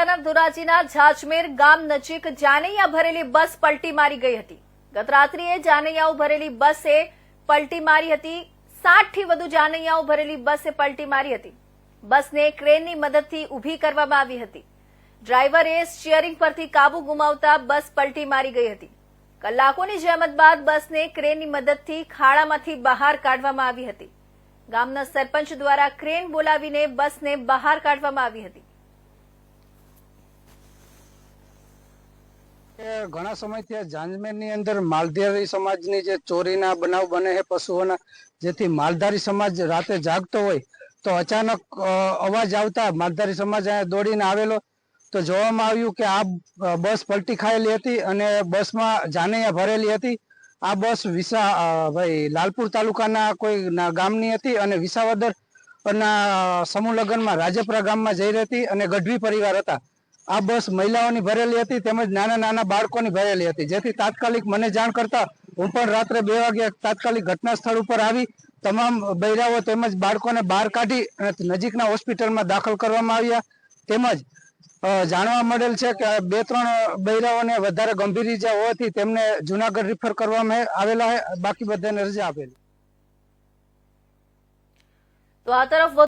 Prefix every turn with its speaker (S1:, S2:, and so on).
S1: બનાસકાંઠાના ધોરાજીના ઝાજમેર ગામ નજીક જાનૈયા ભરેલી બસ પલટી મારી ગઈ હતી। ગત રાત્રિએ જાનૈયાઓ ભરેલી બસે પલટી મારી હતી। 60 થી વધુ જાનૈયાઓ ભરેલી બસે પલટી મારી હતી। બસને ક્રેનની મદદથી ઊભી કરવામાં આવી હતી। ડ્રાઈવરે સ્ટીયરિંગ પરથી કાબુ ગુમાવતા બસ પલટી મારી ગઈ હતી। કલાકોની જહેમત બાદ બસને ક્રેનની મદદથી ખાડામાંથી બહાર કાઢવામાં આવી હતી। ગામના સરપંચ દ્વારા ક્રેન બોલાવીને બસને બહાર કાઢવામાં આવી હતી।
S2: ઘણા સમયથી ઝાજમેરની અંદર માલધારી સમાજની જે ચોરીના બનાવ બને છે પશુઓના, જેથી માલધારી સમાજ રાતે જાગતો હોય તો અચાનક અવાજ આવતા માલધારી સમાજ અહીંયા દોડીને આવેલો તો જોવામાં આવ્યું કે આ બસ પલટી ખાયેલી હતી અને બસમાં જાનૈયા ભરેલી હતી। આ બસ લાલપુર તાલુકાના કોઈ ગામની હતી અને વિસાવદર ના સમૂહ લગ્નમાં રાજપરા ગામમાં જઈ રહી હતી અને ગઢવી પરિવાર હતા। આ બસ મહિલાઓની ભરેલી હતી તેમજ નાના નાના બાળકોની ભરેલી હતી, જેથી તાત્કાલિક મને જાણ કરતા હું પણ રાત્રે 2 વાગે તાત્કાલિક ઘટના સ્થળ ઉપર આવી તમામ બૈરાઓ તેમજ બાળકોને બહાર કાઢી અને નજીકના હોસ્પિટલમાં દાખલ કરવામાં આવ્યા। તેમજ જાણવા મળેલ છે કે 2-3 બૈરાઓને વધારે ગંભીર ઈજા હોવાથી તેમને જુનાગઢ રિફર કરવામાં આવેલા છે, બાકી બધાને રજા આપેલી।
S1: તો આ તરફ